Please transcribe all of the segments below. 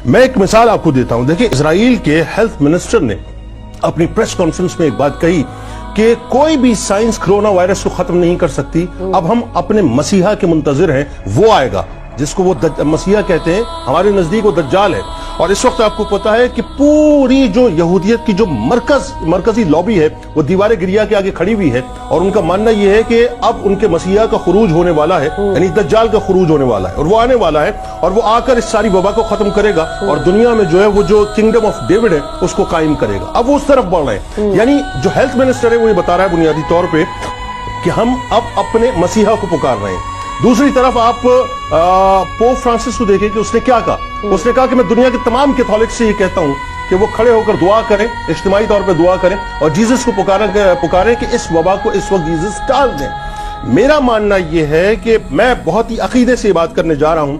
میں ایک مثال آپ کو دیتا ہوں. دیکھیں, اسرائیل کے ہیلتھ منسٹر نے اپنی پریس کانفرنس میں ایک بات کہی کہ کوئی بھی سائنس کرونا وائرس کو ختم نہیں کر سکتی. اب ہم اپنے مسیحا کے منتظر ہیں, وہ آئے گا جس کو وہ مسیحا کہتے ہیں. ہمارے نزدیک وہ دجال ہے. اور اس وقت آپ کو پتا ہے کہ پوری جو یہودیت کی جو مرکزی لابی ہے وہ دیوار گریا کے آگے کھڑی ہوئی ہے, اور ان کا ماننا یہ ہے کہ اب ان کے مسیحا کا خروج ہونے والا ہے, یعنی دجال کا خروج ہونے والا ہے, اور وہ آنے والا ہے, اور وہ آ کر اس ساری وبا کو ختم کرے گا, اور دنیا میں جو ہے وہ جو کنگڈم آف ڈیوڈ ہے اس کو قائم کرے گا. اب وہ اس طرف بڑھ رہے ہیں. یعنی جو ہیلتھ منسٹر ہے وہ یہ بتا رہا ہے بنیادی طور پہ کہ ہم اب اپنے مسیحا کو پکار رہے ہیں. دوسری طرف آپ پوپ فرانسس کو دیکھیں کہ اس نے کیا کہا. اس نے کہا کہ میں دنیا کے تمام کیتھولک سے یہ کہتا ہوں کہ وہ کھڑے ہو کر دعا کریں, اجتماعی طور پہ دعا کریں, اور جیزس کو پکاریں کہ اس وبا کو اس وقت جیزس ٹال دیں. میرا ماننا یہ ہے کہ میں بہت ہی عقیدے سے یہ بات کرنے جا رہا ہوں.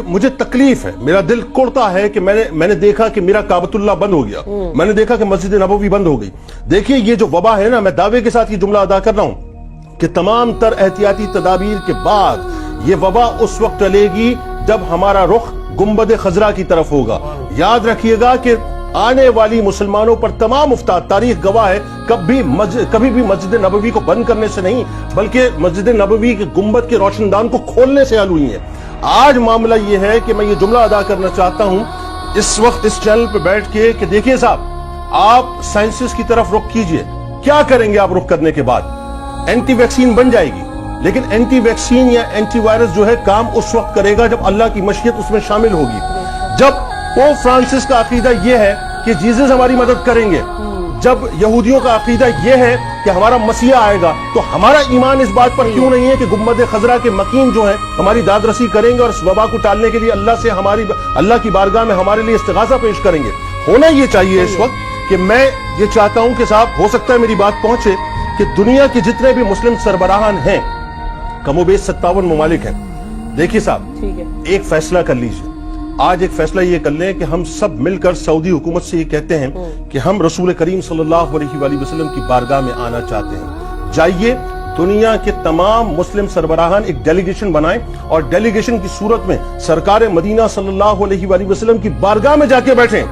مجھے تکلیف ہے, میرا دل کوڑتا ہے کہ میں نے دیکھا کہ میرا کعبۃ اللہ بند ہو گیا, میں نے دیکھا کہ مسجد نبوی بند ہو گئی. دیکھیے یہ جو وبا ہے نا, میں دعوے کے ساتھ یہ جملہ ادا کر رہا ہوں کہ تمام تر احتیاطی تدابیر کے بعد یہ وبا اس وقت چلے گی جب ہمارا رخ گنبد خضرا کی طرف ہوگا. یاد رکھیے گا کہ آنے والی مسلمانوں پر تمام افتاد, تاریخ گواہ ہے, کبھی بھی مسجد نبوی کو بند کرنے سے نہیں بلکہ مسجد نبوی کے گنبد کے روشن دان کو کھولنے سے حل ہوئی ہیں. آج معاملہ یہ ہے کہ میں یہ جملہ ادا کرنا چاہتا ہوں اس وقت اس چینل پہ بیٹھ کے کہ دیکھیے صاحب, آپ سائنسز کی طرف رخ کیجئے. کیا کریں گے آپ رخ کرنے کے بعد؟ اینٹی ویکسین بن جائے گی, لیکن اینٹی ویکسین یا اینٹی وائرس جو ہے کام اس وقت کرے گا جب اللہ کی مشیت اس میں شامل ہوگی. جب پوپ فرانسس کا عقیدہ یہ ہے کہ جیزس ہماری مدد کریں گے, جب یہودیوں کا عقیدہ یہ ہے کہ ہمارا مسیح آئے گا, تو ہمارا ایمان اس بات پر کیوں نہیں ہے کہ گنبد خضرا کے مکین جو ہیں ہماری داد رسی کریں گے اور اس وبا کو ٹالنے کے لیے اللہ کی بارگاہ میں ہمارے لیے استغاثہ پیش کریں گے. ہونا یہ چاہیے اس وقت کہ میں یہ چاہتا ہوں کہ صاحب ہو سکتا ہے میری بات پہنچے کہ دنیا کے جتنے بھی مسلم سربراہان ہیں, کم و بیش 57 ممالک ہیں. دیکھیے صاحب, ایک فیصلہ کر لیجئے. آج ایک فیصلہ یہ کر لیں کہ ہم سب مل کر سعودی حکومت سے یہ کہتے ہیں کہ ہم رسول کریم صلی اللہ علیہ وآلہ وسلم کی بارگاہ میں آنا چاہتے ہیں. جائیے, دنیا کے تمام مسلم سربراہان ایک ڈیلیگیشن بنائیں, اور ڈیلیگیشن کی صورت میں سرکار مدینہ صلی اللہ علیہ وآلہ وسلم کی بارگاہ میں جا کے بیٹھیں,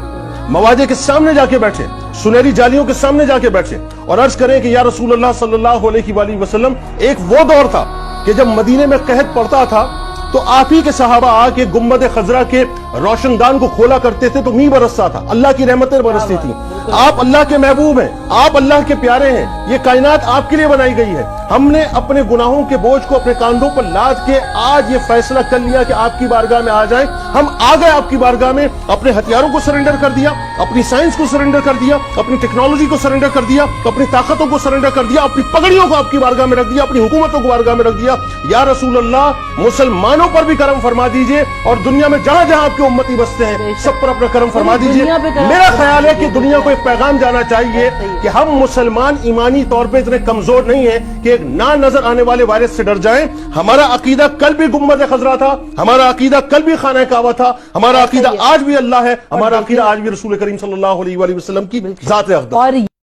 مواجہ کے سامنے جا کے بیٹھیں, سنہری جالیوں کے سامنے جا کے بیٹھیں, اور عرض کریں کہ یا رسول اللہ صلی اللہ علیہ وآلہ وسلم, ایک وہ دور تھا کہ جب مدینے میں قحط پڑتا تھا تو آپ ہی کے صحابہ آ کے گنبد خضرا کے روشن دان کو کھولا کرتے تھے تو می برستا تھا, اللہ کی رحمتیں برستی تھیں. آپ اللہ کے محبوب ہیں, آپ اللہ کے پیارے ہیں, یہ کائنات آپ کے لیے بنائی گئی ہے. ہم نے اپنے گناہوں کے بوجھ کو اپنے کاندھوں پر لاد کے آج یہ فیصلہ کر لیا کہ آپ کی بارگاہ میں آ جائیں. ہم آ گئے آپ کی بارگاہ میں, اپنے ہتھیاروں کو سرنڈر کر دیا, اپنی سائنس کو سرنڈر کر دیا, اپنی ٹیکنالوجی کو سرنڈر کر دیا, اپنی طاقتوں کو سرنڈر کر دیا, اپنی پگڑیوں کو آپ کی بارگاہ میں رکھ دیا, اپنی حکومتوں کو بارگاہ میں رکھ دیا. یا رسول اللہ, مسلمانوں پر بھی کرم فرما دیجئے, اور دنیا میں جہاں جہاں آپ کے امتی بستے ہیں سب پر اپنا کرم فرما دیجئے. میرا خیال ہے کہ دنیا کو ایک پیغام جانا چاہیے کہ ہم مسلمان ایمانی طور پہ اتنے کمزور نہیں ہیں کہ ایک نہ نظر آنے والے وائرس سے ڈر جائیں. ہمارا عقیدہ کل بھی گنبد خضرا تھا, ہمارا عقیدہ کل بھی خانہ کعبہ تھا, ہمارا عقیدہ آج بھی اللہ ہے, ہمارا عقیدہ آج بھی رسول کریم صلی اللہ علیہ وآلہ وسلم کی ذات اقدس.